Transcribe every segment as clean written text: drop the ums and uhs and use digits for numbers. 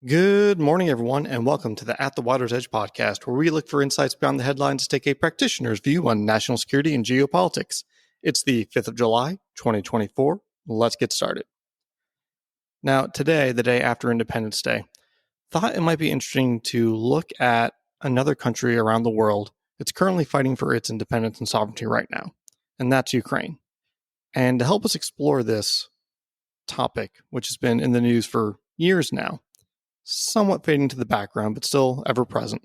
Good morning, everyone, and welcome to the At the Water's Edge podcast, where we look for insights beyond the headlines to take a practitioner's view on national security and geopolitics. It's the 5th of July, 2024. Let's get started. Now, today, the day after Independence Day, thought it might be interesting to look at another country around the world that's currently fighting for its independence and sovereignty right now, and that's Ukraine. And to help us explore this topic, which has been in the news for years now, somewhat fading to the background, but still ever present,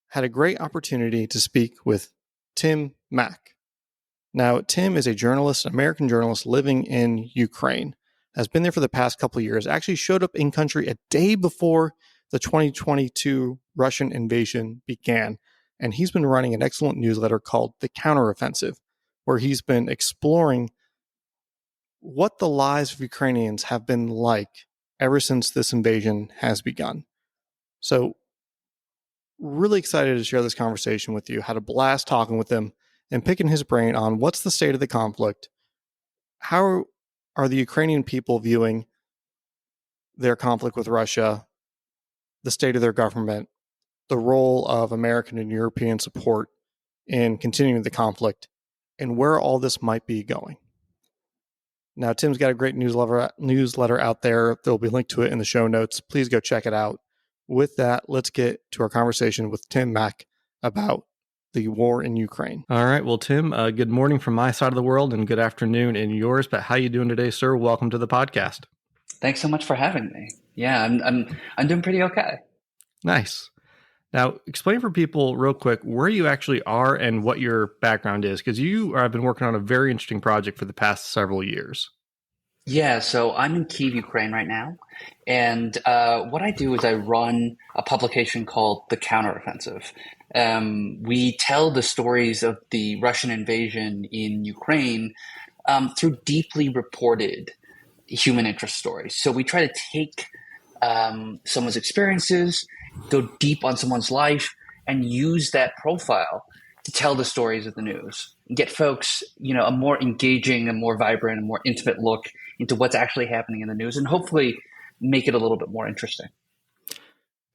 had a great opportunity to speak with Tim Mak. Now, Tim is a journalist, an American journalist living in Ukraine, has been there for the past couple of years, actually showed up in country a day before the 2022 Russian invasion began. And he's been running an excellent newsletter called The Counteroffensive, where he's been exploring what the lives of Ukrainians have been like ever since this invasion has begun. So, really excited to share this conversation with you. Had a blast talking with him and picking his brain on what's the state of the conflict. How are the Ukrainian people viewing their conflict with Russia, the state of their government, the role of American and European support in continuing the conflict, and where all this might be going. Now, Tim's got a great newsletter out there. There'll be a link to it in the show notes. Please go check it out. With that, let's get to our conversation with Tim Mak about the war in Ukraine. All right. Well, Tim, good morning from my side of the world and good afternoon in yours. But how you doing today, sir? Welcome to the podcast. Thanks so much for having me. Yeah, I'm doing pretty okay. Nice. Now, explain for people real quick where you actually are and what your background is, because you have been working on a very interesting project for the past several years. Yeah, so I'm in Kyiv, Ukraine right now. And what I do is I run a publication called The Counteroffensive. We tell the stories of the Russian invasion in Ukraine through deeply reported human interest stories. So we try to take someone's experiences, go deep on someone's life, and use that profile to tell the stories of the news and get folks, a more engaging, a more vibrant, a more intimate look into what's actually happening in the news, and hopefully make it a little bit more interesting.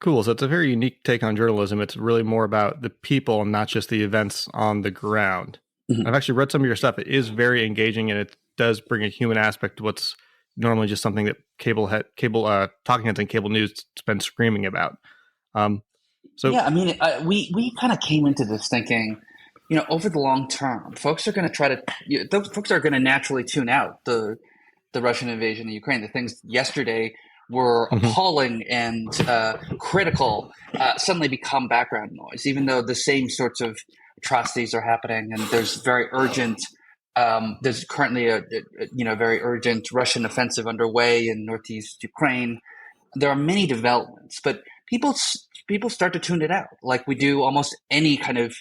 Cool. So it's a very unique take on journalism. It's really more about the people and not just the events on the ground. Mm-hmm. I've actually read some of your stuff. It is very engaging, and it does bring a human aspect to what's normally just something that cable talking heads and cable news been screaming about. We kind of came into this thinking, over the long term, folks are going to those folks are going to naturally tune out the Russian invasion of Ukraine. The things yesterday were appalling and critical suddenly become background noise, even though the same sorts of atrocities are happening, and there's very urgent. There's currently a very urgent Russian offensive underway in northeast Ukraine. There are many developments, but people start to tune it out, like we do almost any kind of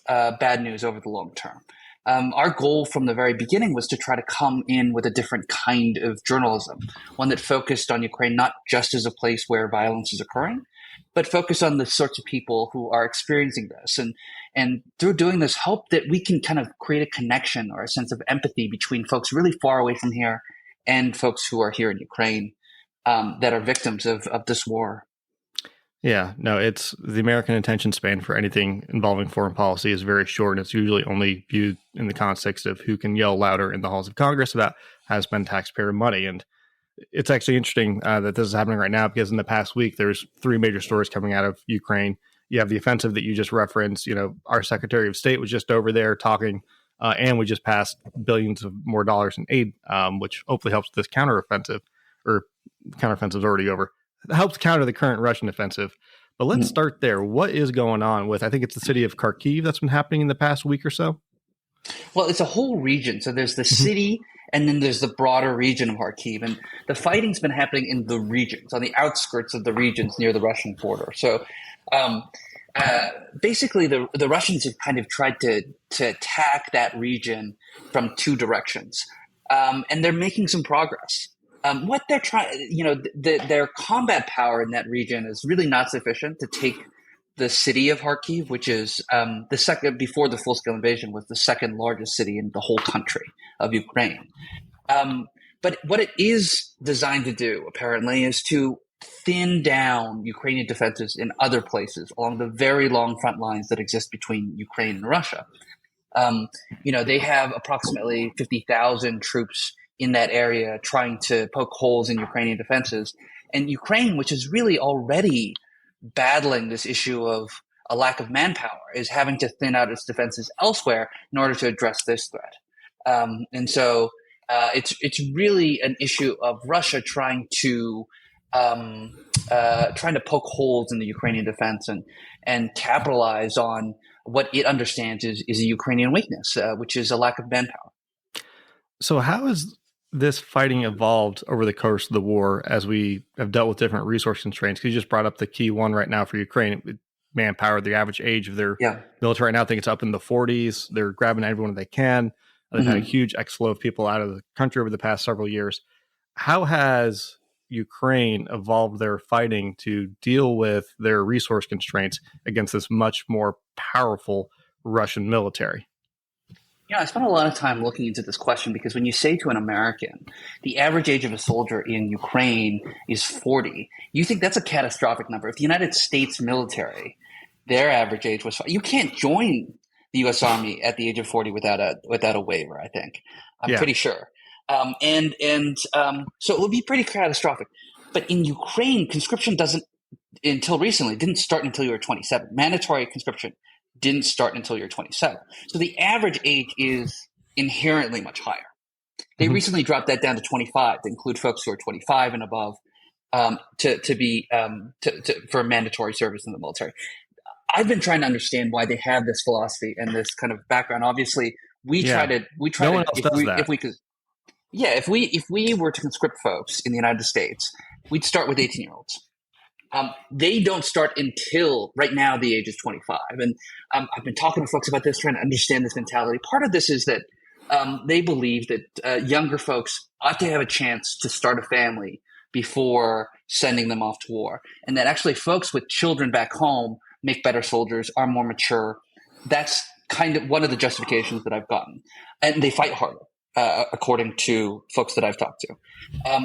bad news over the long term. Our goal from the very beginning was to try to come in with a different kind of journalism, one that focused on Ukraine not just as a place where violence is occurring, but focus on the sorts of people who are experiencing this. And through doing this, hope that we can kind of create a connection or a sense of empathy between folks really far away from here and folks who are here in Ukraine that are victims of this war. Yeah, no, it's the American attention span for anything involving foreign policy is very short, and it's usually only viewed in the context of who can yell louder in the halls of Congress about how to spend taxpayer money. And it's actually interesting that this is happening right now, because in the past week, there's three major stories coming out of Ukraine. You have the offensive that you just referenced. Our Secretary of State was just over there talking, and we just passed billions of more dollars in aid, which hopefully helps this counteroffensive, or counteroffensive is already over. It helps counter the current Russian offensive. But let's start there. What is going on with, I think it's the city of Kharkiv that's been happening in the past week or so? Well, it's a whole region. So there's the city, and then there's the broader region of Kharkiv. And the fighting's been happening in the regions, on the outskirts of the regions near the Russian border. So basically, the Russians have kind of tried to attack that region from two directions. And they're making some progress. What they're trying, their combat power in that region is really not sufficient to take the city of Kharkiv, which is the second, before the full-scale invasion, was the second largest city in the whole country of Ukraine. But what it is designed to do, apparently, is to thin down Ukrainian defenses in other places along the very long front lines that exist between Ukraine and Russia. They have approximately 50,000 troops in that area trying to poke holes in Ukrainian defenses. And Ukraine, which is really already battling this issue of a lack of manpower, is having to thin out its defenses elsewhere in order to address this threat. It's really an issue of Russia trying to poke holes in the Ukrainian defense and capitalize on what it understands is a Ukrainian weakness, which is a lack of manpower. So how has this fighting evolved over the course of the war as we have dealt with different resource constraints? Because you just brought up the key one right now for Ukraine, manpower. The average age of their military right now, I think it's up in the 40s. They're grabbing everyone they can. They've had a huge exflow of people out of the country over the past several years. How has Ukraine evolved their fighting to deal with their resource constraints against this much more powerful Russian military? I spent a lot of time looking into this question because when you say to an American, the average age of a soldier in Ukraine is 40, you think that's a catastrophic number. If the United States military, their average age was 40, you can't join the U.S. Army at the age of 40 without a waiver, I think. I'm pretty sure. So it would be pretty catastrophic. But in Ukraine, conscription didn't start until you were 27. Mandatory conscription didn't start until you're 27. So the average age is inherently much higher. They recently dropped that down to 25 to include folks who are 25 and above for mandatory service in the military. I've been trying to understand why they have this philosophy and this kind of background. Obviously, if we were to conscript folks in the United States, we'd start with 18-year-olds. They don't start until right now the age is 25. And I've been talking to folks about this, trying to understand this mentality. Part of this is that they believe that younger folks ought to have a chance to start a family before sending them off to war. And that actually folks with children back home make better soldiers, are more mature. That's kind of one of the justifications that I've gotten. And they fight harder, according to folks that I've talked to.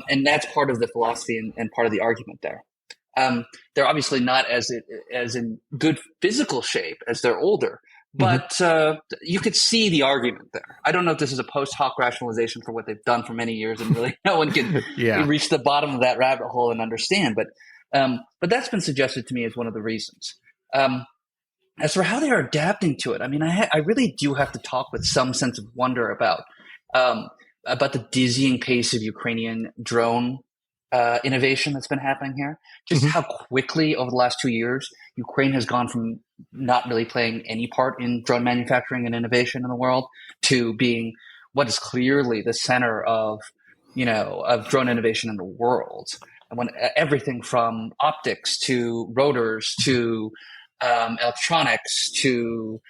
And that's part of the philosophy and part of the argument there. They're obviously not as in good physical shape as they're older, but you could see the argument there. I don't know if this is a post hoc rationalization for what they've done for many years, and really no one can reach the bottom of that rabbit hole and understand. But that's been suggested to me as one of the reasons. As for how they are adapting to it, I mean, I really do have to talk with some sense of wonder about the dizzying pace of Ukrainian drone innovation that's been happening here. Just how quickly over the last 2 years, Ukraine has gone from not really playing any part in drone manufacturing and innovation in the world to being what is clearly the center of drone innovation in the world. And when everything from optics to rotors to electronics to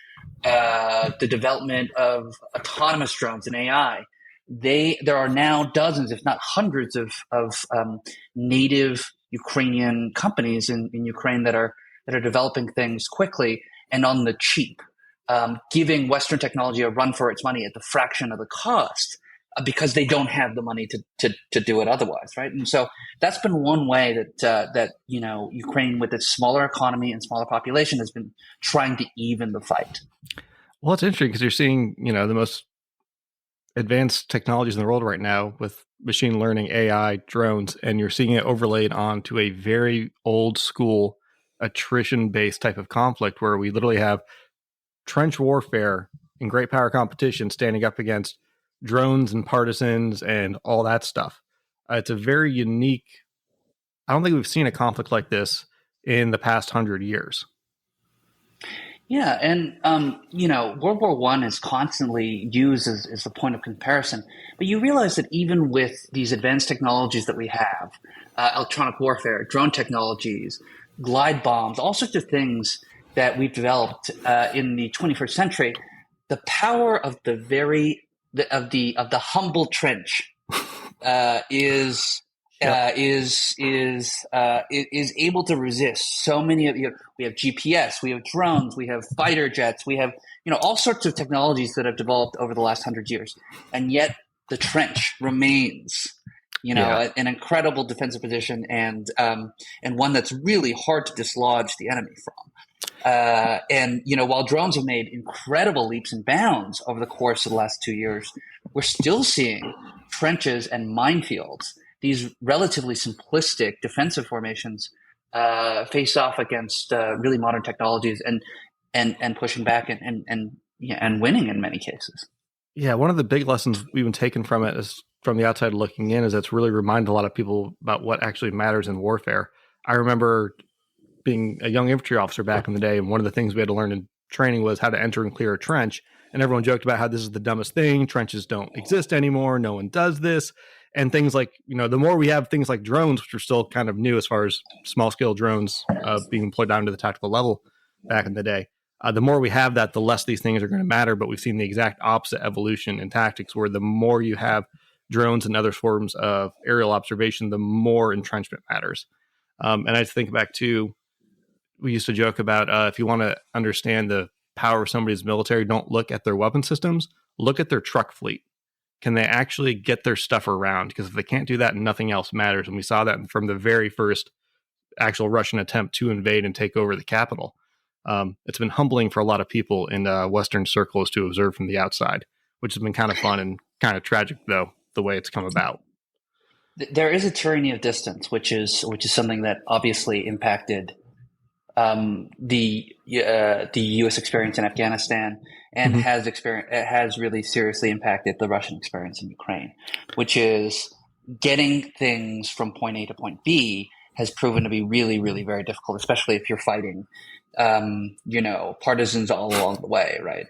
the development of autonomous drones and AI, there are now dozens, if not hundreds, of native Ukrainian companies in Ukraine that are developing things quickly and on the cheap, giving Western technology a run for its money at the fraction of the cost because they don't have the money to do it otherwise, right? And so that's been one way that Ukraine, with its smaller economy and smaller population, has been trying to even the fight. Well, it's interesting because you're seeing the most advanced technologies in the world right now with machine learning, AI, drones, and you're seeing it overlaid onto a very old school attrition-based type of conflict where we literally have trench warfare and great power competition standing up against drones and partisans and all that stuff. It's a very unique, I don't think we've seen a conflict like this in the past 100 years. Yeah, and World War I is constantly used as the point of comparison. But you realize that even with these advanced technologies that we have, electronic warfare, drone technologies, glide bombs, all sorts of things that we've developed in the 21st century, the power of the humble trench is able to resist so many of we have GPS, we have drones, we have fighter jets, we have all sorts of technologies that have developed over the last 100 years, and yet the trench remains Yeah. an incredible defensive position and one that's really hard to dislodge the enemy from. And while drones have made incredible leaps and bounds over the course of the last 2 years, we're still seeing trenches and minefields, these relatively simplistic defensive formations, face off against really modern technologies and pushing back and winning in many cases. Yeah, one of the big lessons we've been taken from it is from the outside looking in is it's really reminded a lot of people about what actually matters in warfare. I remember being a young infantry officer back in the day, and one of the things we had to learn in training was how to enter and clear a trench. And everyone joked about how this is the dumbest thing. Trenches don't exist anymore. No one does this. And things like, the more we have things like drones, which are still kind of new as far as small scale drones being employed down to the tactical level back in the day, the more we have that, the less these things are going to matter. But we've seen the exact opposite evolution in tactics, where the more you have drones and other forms of aerial observation, the more entrenchment matters. And I think back to, we used to joke about if you want to understand the power of somebody's military, don't look at their weapon systems, look at their truck fleet. Can they actually get their stuff around? Because if they can't do that, nothing else matters. And we saw that from the very first actual Russian attempt to invade and take over the capital. It's been humbling for a lot of people in Western circles to observe from the outside, which has been kind of fun and kind of tragic, though, the way it's come about. There is a tyranny of distance, which is something that obviously impacted the U.S. experience in Afghanistan and has really seriously impacted the Russian experience in Ukraine, which is getting things from point A to point B has proven to be really, really very difficult, especially if you're fighting, partisans all along the way, right?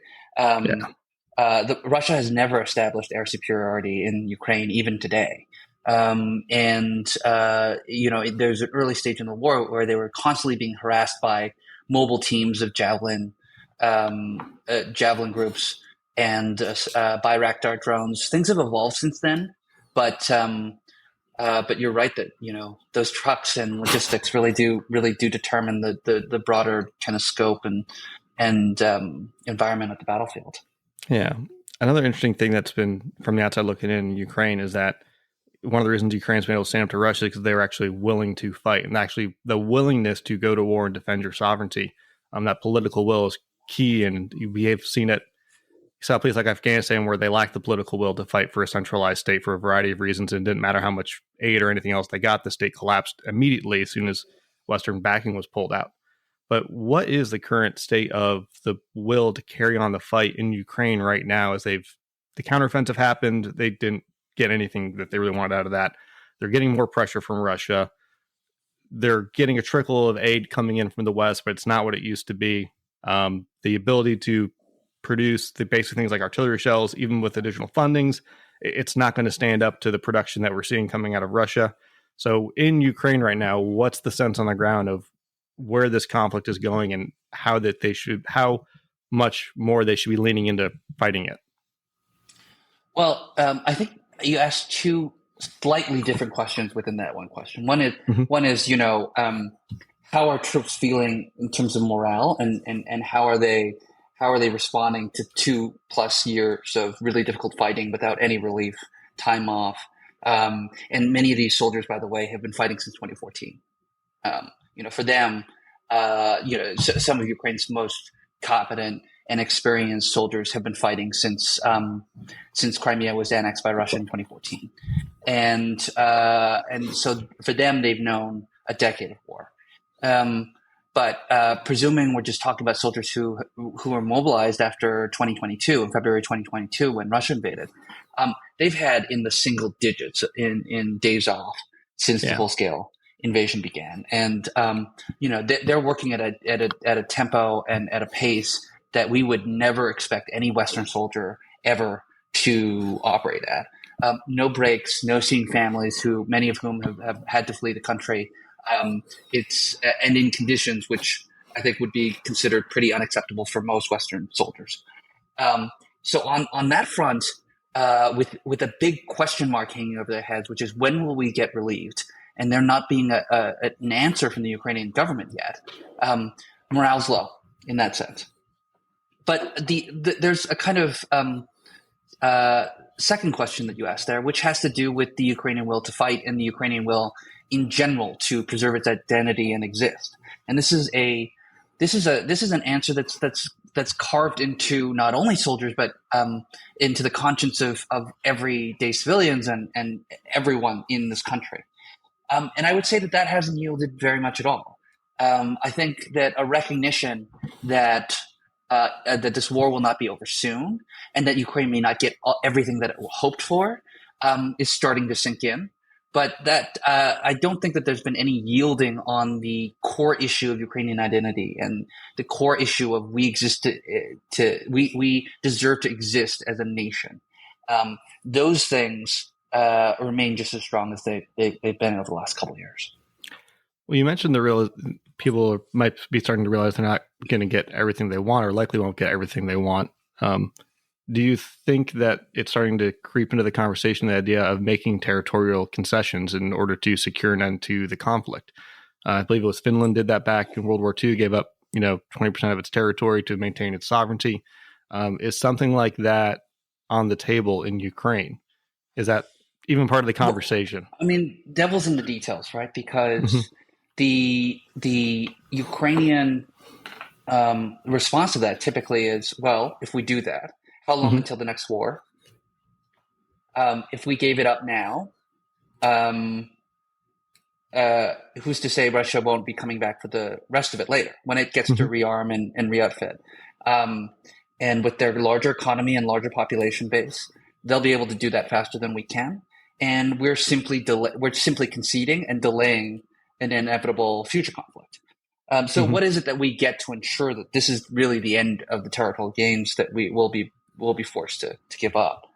Russia has never established air superiority in Ukraine, even today. There's an early stage in the war where they were constantly being harassed by mobile teams of javelin groups and Bayraktar drones. Things have evolved since then, but you're right that those trucks and logistics really do determine the broader kind of scope and environment of the battlefield. Yeah, another interesting thing that's been from the outside looking in Ukraine is that one of the reasons Ukraine's been able to stand up to Russia is because they were actually willing to fight, and actually the willingness to go to war and defend your sovereignty. That political will is key, and we have seen it. You saw a place like Afghanistan where they lacked the political will to fight for a centralized state for a variety of reasons, and it didn't matter how much aid or anything else they got, the state collapsed immediately as soon as Western backing was pulled out. But what is the current state of the will to carry on the fight in Ukraine right now? As the counteroffensive happened, they didn't get anything that they really wanted out of that. They're getting more pressure from Russia. They're getting a trickle of aid coming in from the West, but it's not what it used to be. The ability to produce the basic things like artillery shells, even with additional fundings, it's not going to stand up to the production that we're seeing coming out of Russia. So in Ukraine right now, what's the sense on the ground of where this conflict is going and how much more they should be leaning into fighting it? Well, I think you asked two slightly different questions within that one question. One is, how are troops feeling in terms of morale, and how are they responding to 2+ years of really difficult fighting without any relief, time off? And many of these soldiers, by the way, have been fighting since 2014. For them, some of Ukraine's most competent and experienced soldiers have been fighting since Crimea was annexed by Russia in 2014, and so for them, they've known a decade of war. But presuming we're just talking about soldiers who were mobilized after 2022, in February 2022, when Russia invaded, they've had in the single digits in days off since the full-scale invasion began, and they're working at a tempo and at a pace that we would never expect any Western soldier ever to operate at. No breaks, no seeing families, many of whom have had to flee the country. And in conditions which I think would be considered pretty unacceptable for most Western soldiers. So on that front, with a big question mark hanging over their heads, which is when will we get relieved? And there not being an answer from the Ukrainian government yet, morale's low in that sense. But there's a kind of second question that you asked there, which has to do with the Ukrainian will to fight and the Ukrainian will in general to preserve its identity and exist. And this is an answer that's carved into not only soldiers but into the conscience of everyday civilians and everyone in this country. And I would say that hasn't yielded very much at all. I think that a recognition that this war will not be over soon, and that Ukraine may not get everything that it hoped for, is starting to sink in. But that I don't think that there's been any yielding on the core issue of Ukrainian identity and the core issue of we deserve to exist as a nation. Those things remain just as strong as they've been over the last couple of years. Well, you mentioned people might be starting to realize they're not going to get everything they want, or likely won't get everything they want. Do you think that it's starting to creep into the conversation, the idea of making territorial concessions in order to secure an end to the conflict? I believe it was Finland did that back in World War II, gave up 20% of its territory to maintain its sovereignty. Is something like that on the table in Ukraine? Is that even part of the conversation? Well, I mean, devil's in the details, right? Because the Ukrainian response to that typically is, well, if we do that, how long until the next war? If we gave it up now, who's to say Russia won't be coming back for the rest of it later when it gets to rearm and re-outfit? And with their larger economy and larger population base, they'll be able to do that faster than we can. And we're simply conceding and delaying an inevitable future conflict. So what is it that we get to ensure that this is really the end of the territorial gains that we will be forced to give up?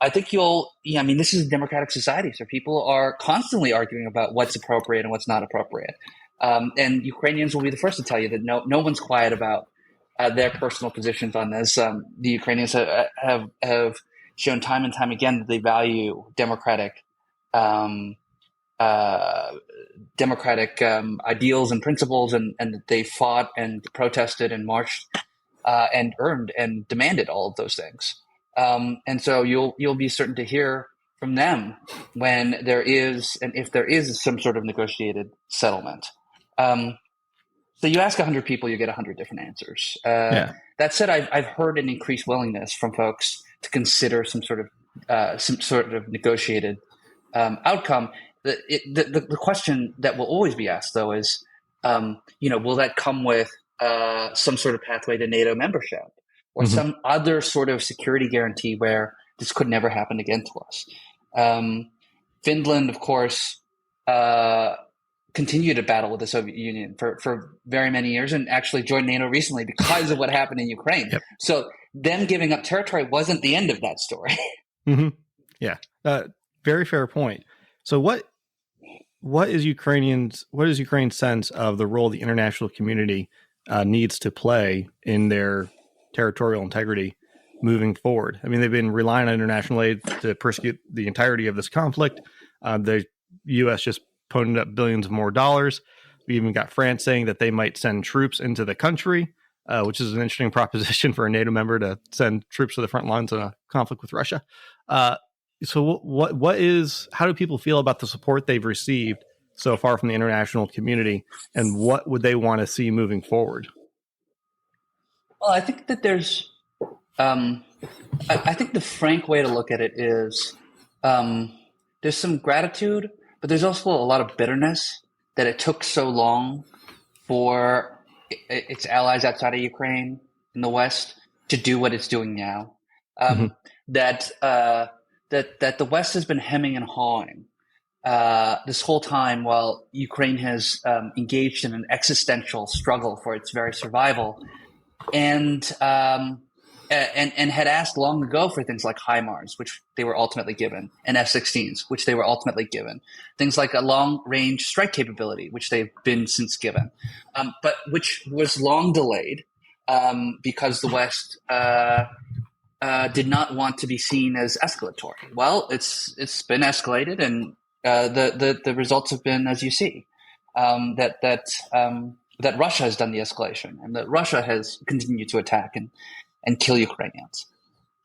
I think this is a democratic society, so people are constantly arguing about what's appropriate and what's not appropriate. And Ukrainians will be the first to tell you that no one's quiet about their personal positions on this. The Ukrainians have shown time and time again that they value democratic ideals and principles, and that they fought and protested and marched and earned and demanded all of those things. And so you'll be certain to hear from them when there is, and if there is, some sort of negotiated settlement. So you ask 100 people, you get 100 different answers. That said, I've heard an increased willingness from folks to consider some sort of negotiated outcome. The question that will always be asked, though, is, will that come with some sort of pathway to NATO membership or some other sort of security guarantee where this could never happen again to us? Finland, of course, continued to battle with the Soviet Union for very many years, and actually joined NATO recently because of what happened in Ukraine. Yep. So them giving up territory wasn't the end of that story. Yeah, very fair point. So what is Ukraine's sense of the role the international community needs to play in their territorial integrity moving forward? I mean, they've been relying on international aid to persecute the entirety of this conflict. The U.S. just ponied up billions of more dollars. We even got France saying that they might send troops into the country, which is an interesting proposition for a NATO member to send troops to the front lines in a conflict with Russia. So how do people feel about the support they've received so far from the international community, and what would they want to see moving forward? Well, I think that there's, I think the frank way to look at it is, there's some gratitude, but there's also a lot of bitterness that it took so long for its allies outside of Ukraine in the West to do what it's doing now. That the West has been hemming and hawing this whole time while Ukraine has engaged in an existential struggle for its very survival, and had asked long ago for things like HIMARS, which they were ultimately given, and F-16s, which they were ultimately given, things like a long-range strike capability, which they've been since given, but which was long delayed because the West did not want to be seen as escalatory. Well, it's been escalated, and the results have been, as you see, that Russia has done the escalation, and that Russia has continued to attack and kill Ukrainians.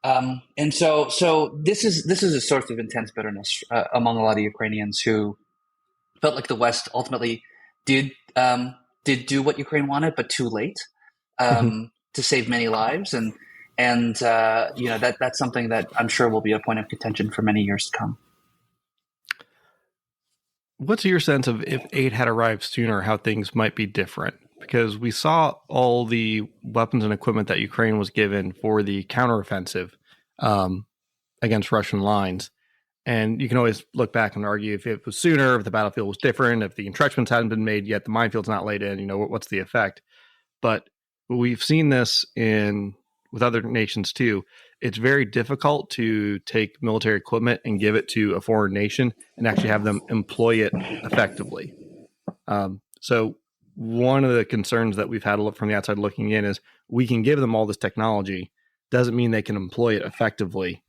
And so this is a source of intense bitterness among a lot of Ukrainians who felt like the West ultimately did did do what Ukraine wanted, but too late to save many lives, and that's something that I'm sure will be a point of contention for many years to come. What's your sense of if aid had arrived sooner, how things might be different? Because we saw all the weapons and equipment that Ukraine was given for the counteroffensive against Russian lines. And you can always look back and argue if it was sooner, if the battlefield was different, if the entrenchments hadn't been made yet, the minefield's not laid in, what's the effect? But we've seen this with other nations too. It's very difficult to take military equipment and give it to a foreign nation and actually have them employ it effectively. So one of the concerns that we've had a look from the outside looking in is we can give them all this technology, doesn't mean they can employ it effectively.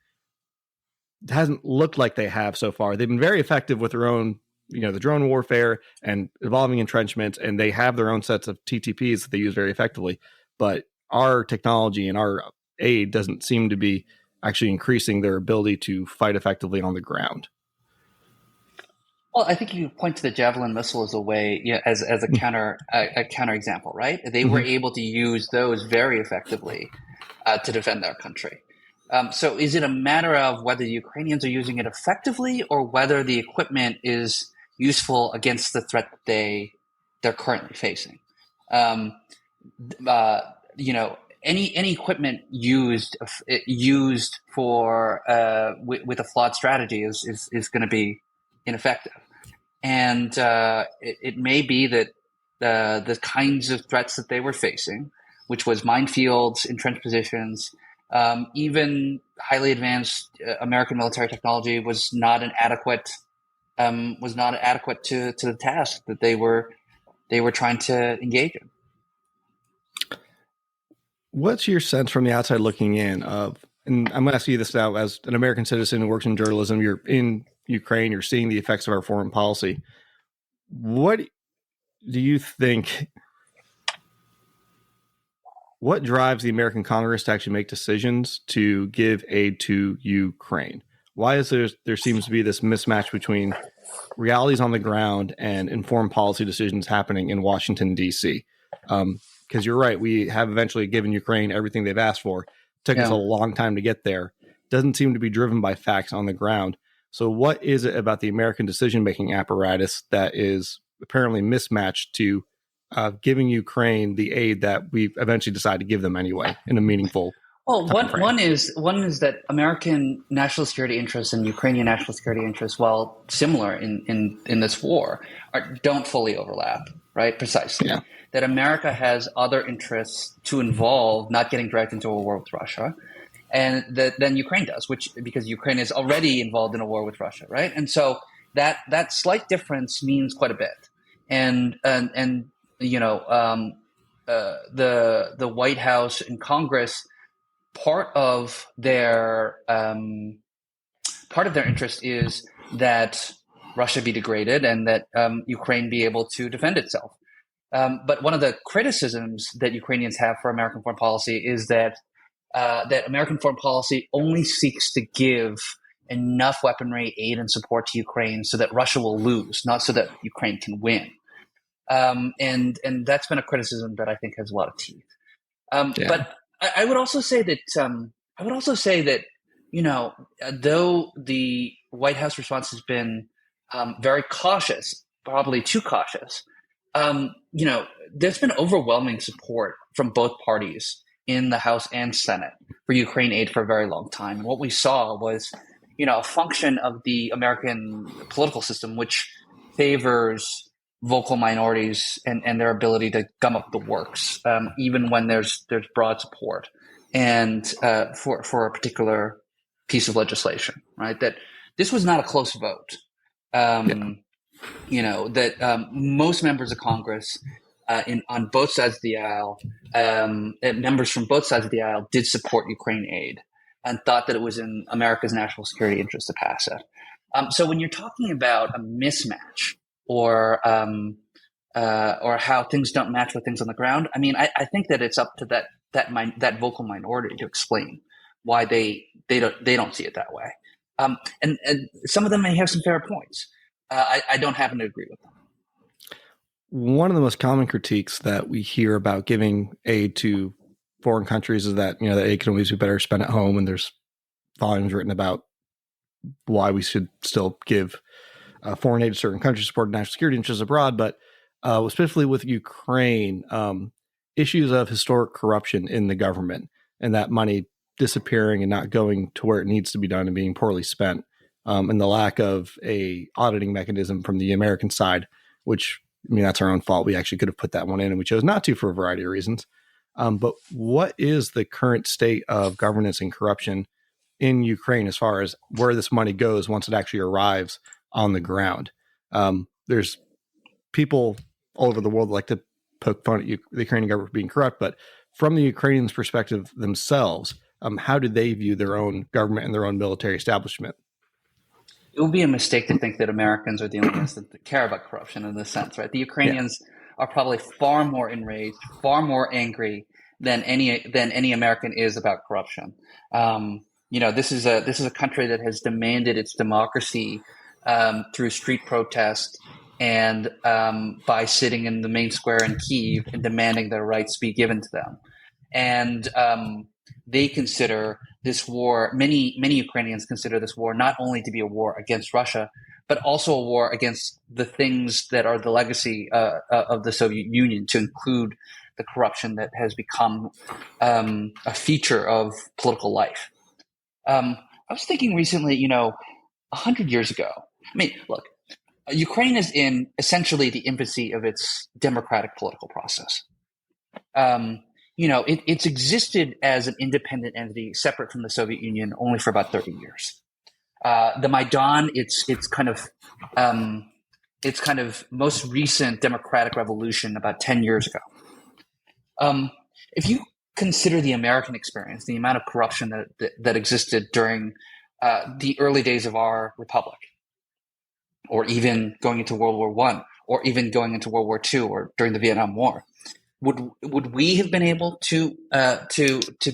It hasn't looked like they have so far. They've been very effective with their own, the drone warfare and evolving entrenchments, and they have their own sets of TTPs that they use very effectively. But our technology and our aid doesn't seem to be actually increasing their ability to fight effectively on the ground. Well, I think you point to the Javelin missile as a way, as a counter example, right? They were able to use those very effectively to defend their country. So is it a matter of whether the Ukrainians are using it effectively or whether the equipment is useful against the threat that they're currently facing? Any equipment used for with a flawed strategy is going to be ineffective. And it may be that the kinds of threats that they were facing, which was minefields, entrenched positions, even highly advanced American military technology, was not adequate to the task that they were trying to engage in. What's your sense from the outside looking in and I'm going to ask you this now as an American citizen who works in journalism, you're in Ukraine, you're seeing the effects of our foreign policy. What do you think, what drives the American Congress to actually make decisions to give aid to Ukraine? Why is there seems to be this mismatch between realities on the ground and informed policy decisions happening in Washington, D.C.? Because you're right, we have eventually given Ukraine everything they've asked for. It took us a long time to get there. Doesn't seem to be driven by facts on the ground. So what is it about the American decision-making apparatus that is apparently mismatched to giving Ukraine the aid that we eventually decide to give them anyway in a meaningful Well, one is that American national security interests and Ukrainian national security interests, while similar in this war, don't fully overlap, right? Precisely. Yeah. That America has other interests to involve, not getting dragged into a war with Russia, and than Ukraine does, because Ukraine is already involved in a war with Russia, right? And so that slight difference means quite a bit. And the White House and Congress, part of their interest is that Russia be degraded and that Ukraine be able to defend itself. But one of the criticisms that Ukrainians have for American foreign policy is that American foreign policy only seeks to give enough weaponry, aid, and support to Ukraine so that Russia will lose, not so that Ukraine can win. And that's been a criticism that I think has a lot of teeth. But I would also say that though the White House response has been very cautious, probably too cautious, there's been overwhelming support from both parties in the House and Senate for Ukraine aid for a very long time. And what we saw was, a function of the American political system, which favors vocal minorities and their ability to gum up the works, even when there's broad support and for a particular piece of legislation, right? That this was not a close vote. Most members of Congress on both sides of the aisle, members from both sides of the aisle did support Ukraine aid and thought that it was in America's national security interest to pass it. So when you're talking about a mismatch or how things don't match with things on the ground, I mean, I think that it's up to that vocal minority to explain why they don't see it that way. And some of them may have some fair points. I don't happen to agree with them. One of the most common critiques that we hear about giving aid to foreign countries is that, the aid can always be better spent at home, and there's volumes written about why we should still give foreign aid to certain countries, support national security interests abroad. But especially with Ukraine, issues of historic corruption in the government and that money disappearing and not going to where it needs to be done and being poorly spent, and the lack of a auditing mechanism from the American side, which, that's our own fault. We actually could have put that one in, and we chose not to for a variety of reasons. But what is the current state of governance and corruption in Ukraine as far as where this money goes once it actually arrives on the ground? There's people all over the world that like to poke fun at the Ukrainian government for being corrupt, but from the Ukrainians' perspective themselves, how do they view their own government and their own military establishment? It would be a mistake to think that Americans are the only ones that care about corruption in this sense, right? The Ukrainians are probably far more enraged, far more angry than any American is about corruption. This is a country that has demanded its democracy through street protest and by sitting in the main square in Kyiv and demanding their rights be given to them. And they consider this war, many Ukrainians consider this war not only to be a war against Russia, but also a war against the things that are the legacy of the Soviet Union, to include the corruption that has become a feature of political life. I was thinking recently, 100 years ago, look, Ukraine is in essentially the infancy of its democratic political process. It's existed as an independent entity separate from the Soviet Union only for about 30 years. The Maidan, its kind of most recent democratic revolution about 10 years ago. If you consider the American experience, the amount of corruption that existed during the early days of our republic, or even going into World War I, or even going into World War II, or during the Vietnam War, would we have been able to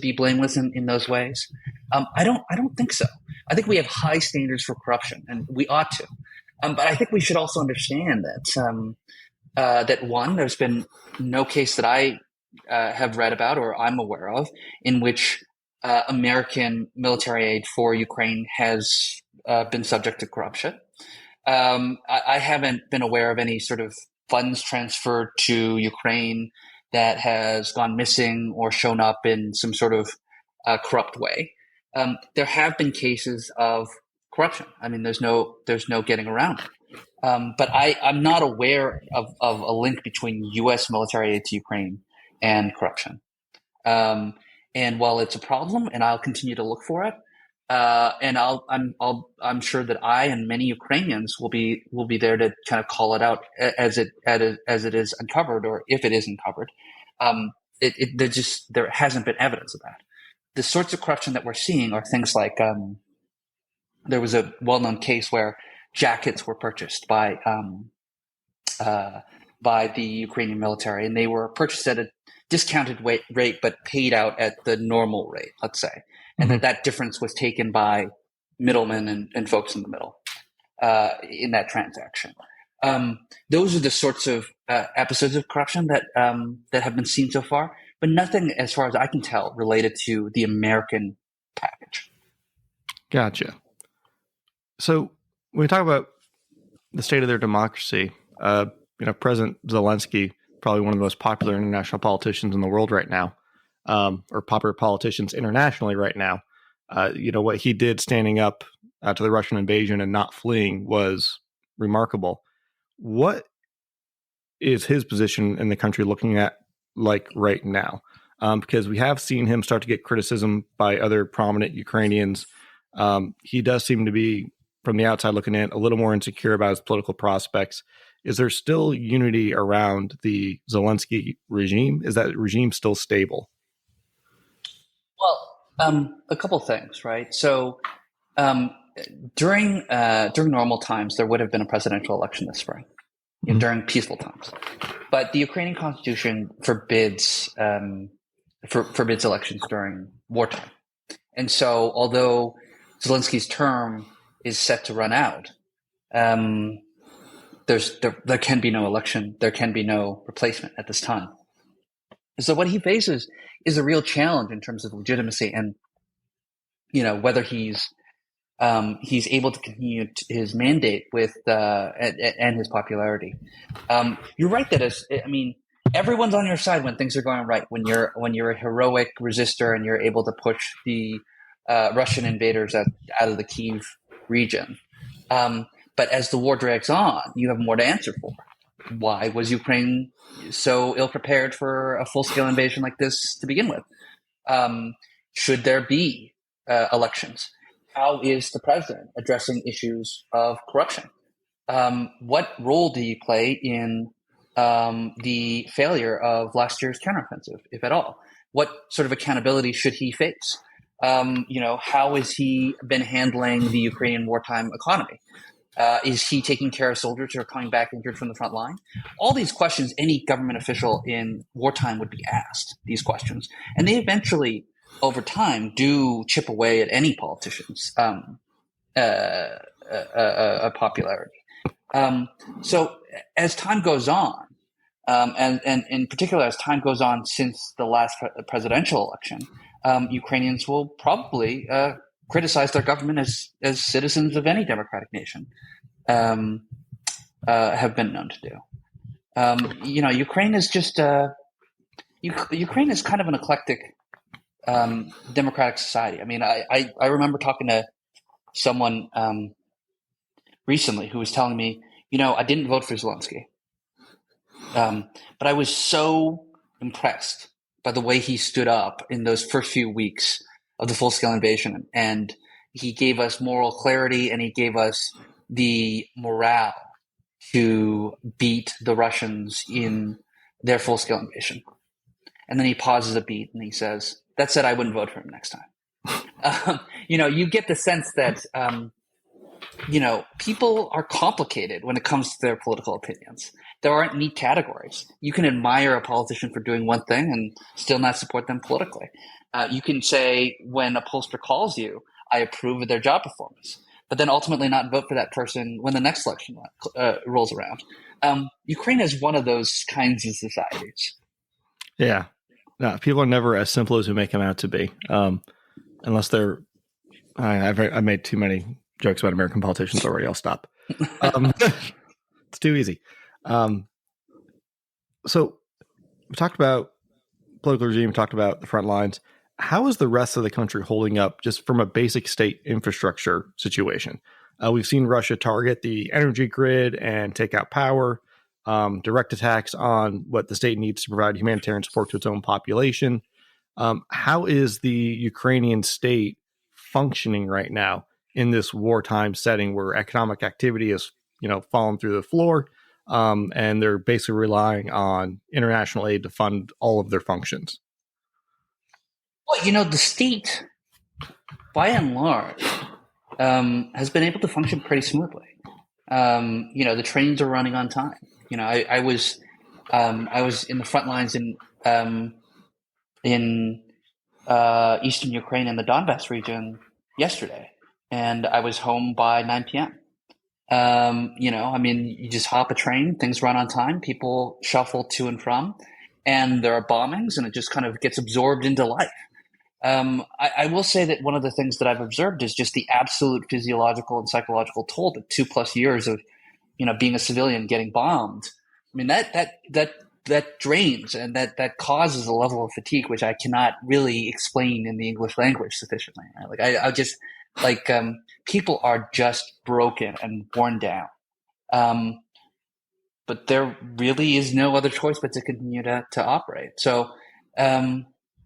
be blameless in those ways? I don't think so. I think we have high standards for corruption, and we ought to. But I think we should also understand that one, there's been no case that I have read about or I'm aware of in which American military aid for Ukraine has been subject to corruption. I haven't been aware of any sort of funds transferred to Ukraine that has gone missing or shown up in some sort of corrupt way. There have been cases of corruption. There's no getting around it. But I'm not aware of a link between U.S. military aid to Ukraine and corruption. And while it's a problem, and I'll continue to look for it, and I'm sure that I and many Ukrainians will be there to kind of call it out as it is uncovered, or if it is uncovered. There hasn't been evidence of that. The sorts of corruption that we're seeing are things like there was a well-known case where jackets were purchased by the Ukrainian military, and they were purchased at a discounted rate but paid out at the normal rate, let's say. And that difference was taken by middlemen and folks in the middle in that transaction. Those are the sorts of episodes of corruption that have been seen so far, but nothing, as far as I can tell, related to the American package. Gotcha. So when we talk about the state of their democracy, President Zelensky, probably one of the most popular international politicians in the world right now, or popular politicians internationally right now. What he did standing up to the Russian invasion and not fleeing was remarkable. What is his position in the country looking at like right now? Because we have seen him start to get criticism by other prominent Ukrainians. He does seem to be, from the outside looking in, a little more insecure about his political prospects. Is there still unity around the Zelensky regime? Is that regime still stable? Well, a couple things, right? So during normal times, there would have been a presidential election this spring, during peaceful times. But the Ukrainian constitution forbids elections during wartime. And so, although Zelensky's term is set to run out, there can be no election. There can be no replacement at this time. So what he faces is a real challenge in terms of legitimacy and, whether he's able to continue his mandate with and his popularity. You're right that everyone's on your side when things are going right. When you're a heroic resistor and you're able to push the Russian invaders out of the Kyiv region. But as the war drags on, you have more to answer for. Why was Ukraine so ill-prepared for a full-scale invasion like this to begin with? Should there be elections? How is the president addressing issues of corruption? What role do you play in the failure of last year's counteroffensive, if at all? What sort of accountability should he face? How has he been handling the Ukrainian wartime economy? Is he taking care of soldiers who are coming back injured from the front line? All these questions, any government official in wartime would be asked these questions. And they eventually, over time, do chip away at any politician's popularity. So as time goes on, and in particular as time goes on since the last presidential election, Ukrainians will probably criticize their government as citizens of any democratic nation have been known to do. Ukraine is just Ukraine is kind of an eclectic democratic society. I mean, I remember talking to someone recently who was telling me, I didn't vote for Zelensky, but I was so impressed by the way he stood up in those first few weeks of the full-scale invasion. And he gave us moral clarity, and he gave us the morale to beat the Russians in their full-scale invasion. And then he pauses a beat and he says, that said, I wouldn't vote for him next time. You get the sense that, people are complicated when it comes to their political opinions. There aren't neat categories. You can admire a politician for doing one thing and still not support them politically. You can say when a pollster calls you, I approve of their job performance, but then ultimately not vote for that person when the next election rolls around. Ukraine is one of those kinds of societies. Yeah. No, people are never as simple as we make them out to be, unless they're. I've made too many jokes about American politicians already. I'll stop. It's too easy. So we talked about political regime, we talked about the front lines. How is the rest of the country holding up just from a basic state infrastructure situation? We've seen Russia target the energy grid and take out power, direct attacks on what the state needs to provide humanitarian support to its own population. How is the Ukrainian state functioning right now in this wartime setting where economic activity is, falling through the floor, and they're basically relying on international aid to fund all of their functions? Well, the state, by and large, has been able to function pretty smoothly. The trains are running on time. I was in the front lines in eastern Ukraine in the Donbass region yesterday, and I was home by 9 p.m. You just hop a train, things run on time, people shuffle to and from, and there are bombings, and it just kind of gets absorbed into life. I will say that one of the things that I've observed is just the absolute physiological and psychological toll that 2+ years of, being a civilian getting bombed. I mean, that drains, and that causes a level of fatigue, which I cannot really explain in the English language sufficiently. Right? People are just broken and worn down. But there really is no other choice but to continue to operate. So,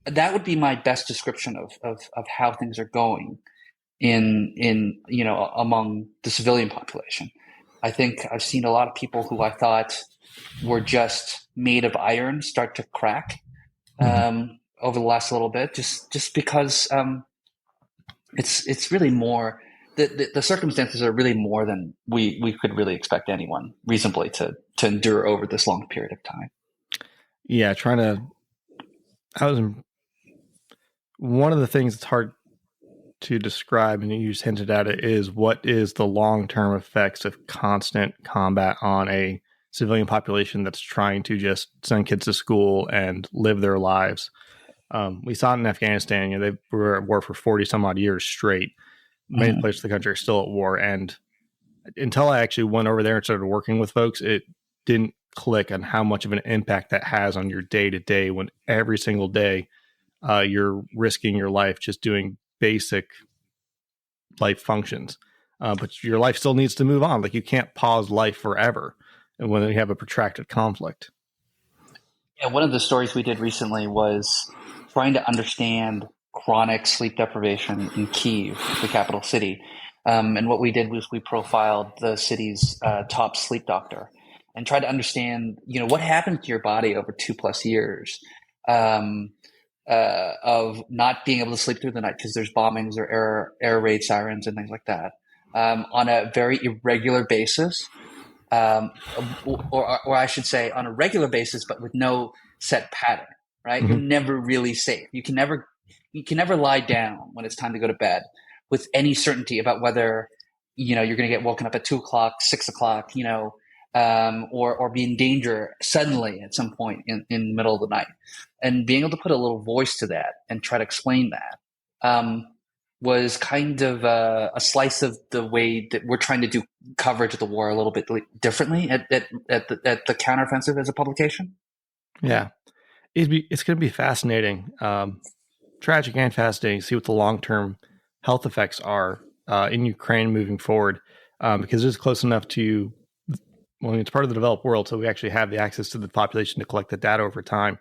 that would be my best description of how things are going in among the civilian population. I think I've seen a lot of people who I thought were just made of iron start to crack over the last little bit, just because it's really more. The circumstances are really more than we could really expect anyone reasonably to endure over this long period of time. Yeah, one of the things that's hard to describe, and you just hinted at it, is what is the long-term effects of constant combat on a civilian population that's trying to just send kids to school and live their lives. We saw it in Afghanistan. They were at war for 40 some odd years straight. Many places in the country are still at war. And until I actually went over there and started working with folks, it didn't click on how much of an impact that has on your day to day, when every single day you're risking your life just doing basic life functions. But your life still needs to move on. Like, you can't pause life forever. And when you have a protracted conflict. Yeah, one of the stories we did recently was trying to understand chronic sleep deprivation in Kyiv, the capital city. And what we did was we profiled the city's top sleep doctor and tried to understand, what happens to your body over 2+ years of not being able to sleep through the night because there's bombings or air raid sirens and things like that on a very irregular basis. Or I should say on a regular basis, but with no set pattern, right? You're never really safe. You can never lie down when it's time to go to bed with any certainty about whether, you're going to get woken up at 2:00, 6:00, or be in danger suddenly at some point in the middle of the night. And being able to put a little voice to that and try to explain that was kind of a slice of the way that we're trying to do coverage of the war a little bit differently at the Counteroffensive as a publication. Yeah, it's going to be fascinating, tragic and fascinating to see what the long-term health effects are in Ukraine moving forward, because it's close enough to, it's part of the developed world, so we actually have the access to the population to collect the data over time.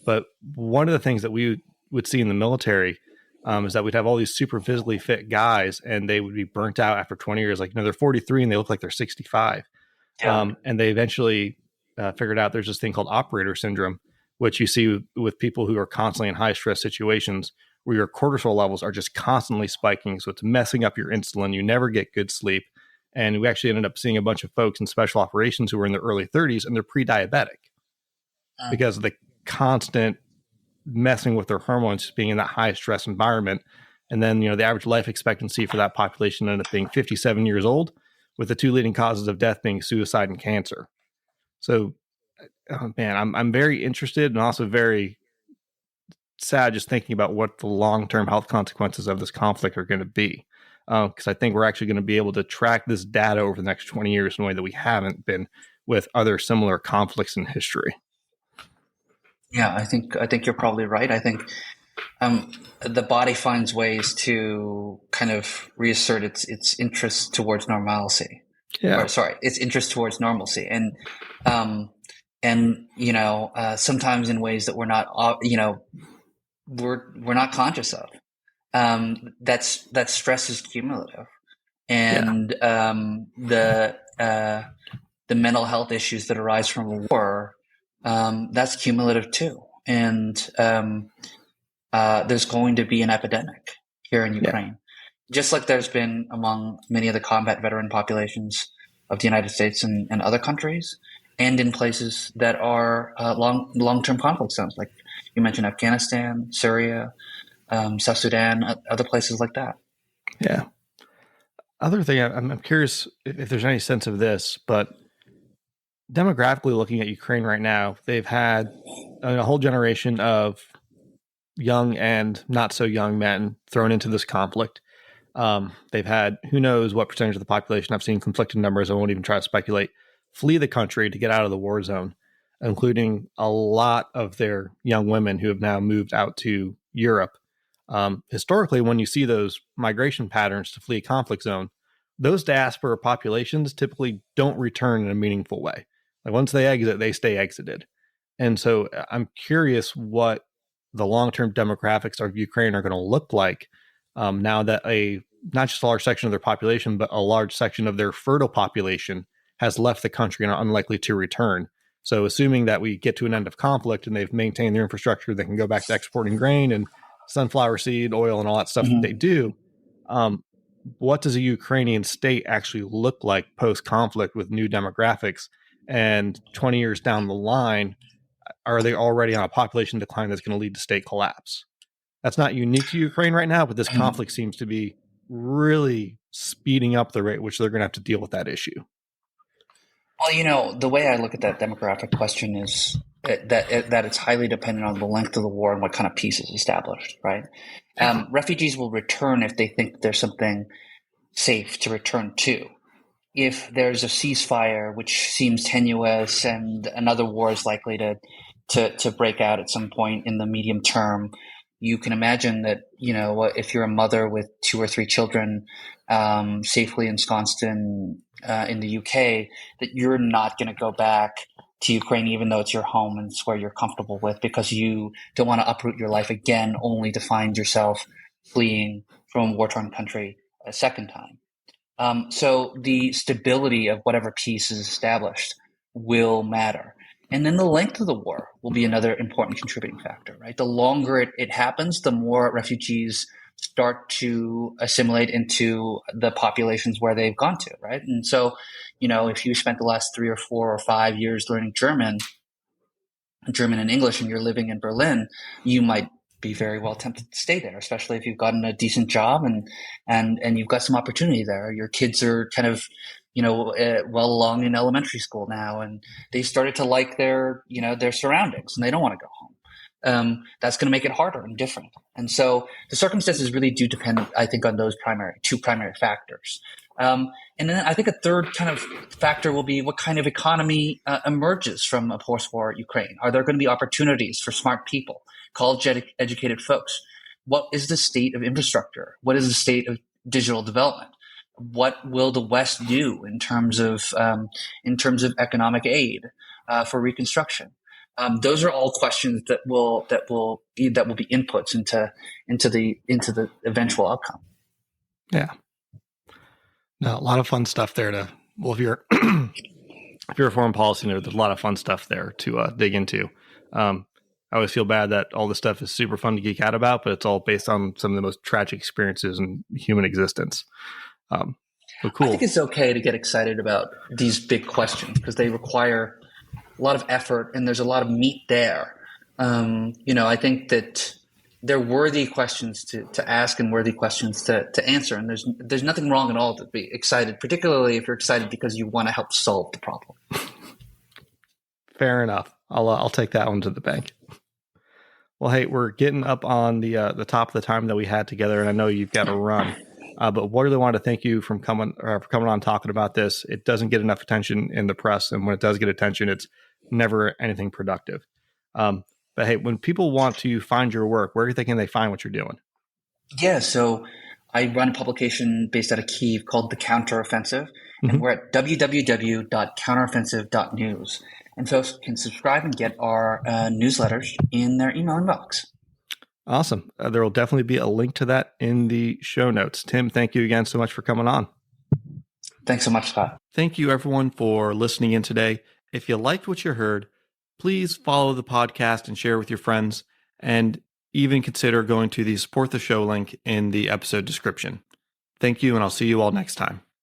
But one of the things that we would see in the military is that we'd have all these super physically fit guys, and they would be burnt out after 20 years. Like, they're 43 and they look like they're 65. Yeah. And they eventually figured out there's this thing called operator syndrome, which you see with people who are constantly in high stress situations where your cortisol levels are just constantly spiking. So it's messing up your insulin. You never get good sleep. And we actually ended up seeing a bunch of folks in special operations who were in their early 30s and they're pre-diabetic because of the constant messing with their hormones, just being in that high stress environment. And then, the average life expectancy for that population ended up being 57 years old, with the two leading causes of death being suicide and cancer. So, man, I'm very interested and also very sad just thinking about what the long-term health consequences of this conflict are going to be. Because I think we're actually going to be able to track this data over the next 20 years in a way that we haven't been with other similar conflicts in history. Yeah, I think you're probably right. I think the body finds ways to kind of reassert its interest towards normalcy. Yeah. Its interest towards normalcy, and sometimes in ways that we're not, we're not conscious of. That stress is cumulative, and the mental health issues that arise from a war. That's cumulative too. And there's going to be an epidemic here in Ukraine, just like there's been among many of the combat veteran populations of the United States and other countries, and in places that are long-term conflict zones, like you mentioned Afghanistan, Syria, South Sudan, other places like that. Yeah. Other thing, I'm curious if there's any sense of this, but demographically looking at Ukraine right now, they've had a whole generation of young and not so young men thrown into this conflict. They've had who knows what percentage of the population, I've seen conflicting numbers, I won't even try to speculate, flee the country to get out of the war zone, including a lot of their young women who have now moved out to Europe. Historically, when you see those migration patterns to flee a conflict zone, those diaspora populations typically don't return in a meaningful way. Like, once they exit, they stay exited. And so I'm curious what the long-term demographics of Ukraine are going to look like now that not just a large section of their population, but a large section of their fertile population has left the country and are unlikely to return. So assuming that we get to an end of conflict and they've maintained their infrastructure, they can go back to exporting grain and sunflower seed, oil, and all that stuff that they do. What does a Ukrainian state actually look like post-conflict with new demographics? And 20 years down the line, are they already on a population decline that's going to lead to state collapse? That's not unique to Ukraine right now, but this conflict seems to be really speeding up the rate at which they're going to have to deal with that issue. Well, the way I look at that demographic question is that it's highly dependent on the length of the war and what kind of peace is established, right? Refugees will return if they think there's something safe to return to. If there's a ceasefire, which seems tenuous, and another war is likely to break out at some point in the medium term, you can imagine that, if you're a mother with 2 or 3 children safely ensconced in the UK, that you're not going to go back to Ukraine, even though it's your home and it's where you're comfortable with, because you don't want to uproot your life again, only to find yourself fleeing from a war-torn country a second time. So the stability of whatever peace is established will matter. And then the length of the war will be another important contributing factor, right? The longer it happens, the more refugees start to assimilate into the populations where they've gone to, right? And so, if you spent the last 3 or 4 or 5 years learning German and English, and you're living in Berlin, you might be very well tempted to stay there, especially if you've gotten a decent job and you've got some opportunity there. Your kids are kind of, well along in elementary school now, and they started to like their surroundings, and they don't want to go home. That's going to make it harder and different. And so the circumstances really do depend, I think, on those two primary factors. And then I think a third kind of factor will be what kind of economy emerges from a post-war Ukraine. Are there going to be opportunities for smart people, college-educated folks? What is the state of infrastructure? What is the state of digital development? What will the West do in terms of economic aid for reconstruction? Those are all questions that will be inputs into the eventual outcome. Yeah. No, a lot of fun stuff there if you're a foreign policy nerd, there's a lot of fun stuff there to dig into. I always feel bad that all this stuff is super fun to geek out about, but it's all based on some of the most tragic experiences in human existence. But cool. I think it's okay to get excited about these big questions because they require a lot of effort and there's a lot of meat there. I think that they're worthy questions to ask and worthy questions to answer. And there's nothing wrong at all to be excited, particularly if you're excited because you want to help solve the problem. Fair enough. I'll take that one to the bank. Well, hey, we're getting up on the top of the time that we had together, and I know you've got to run. But we really wanted to thank you for coming on talking about this. It doesn't get enough attention in the press, and when it does get attention, it's never anything productive. But hey, when people want to find your work, where can they find what you're doing? Yeah, so I run a publication based out of Kyiv called The Counteroffensive, and we're at www.counteroffensive.news. And folks can subscribe and get our newsletters in their email inbox. Awesome. There will definitely be a link to that in the show notes. Tim, thank you again so much for coming on. Thanks so much, Scott. Thank you, everyone, for listening in today. If you liked what you heard, please follow the podcast and share with your friends, and even consider going to the support the show link in the episode description. Thank you, and I'll see you all next time.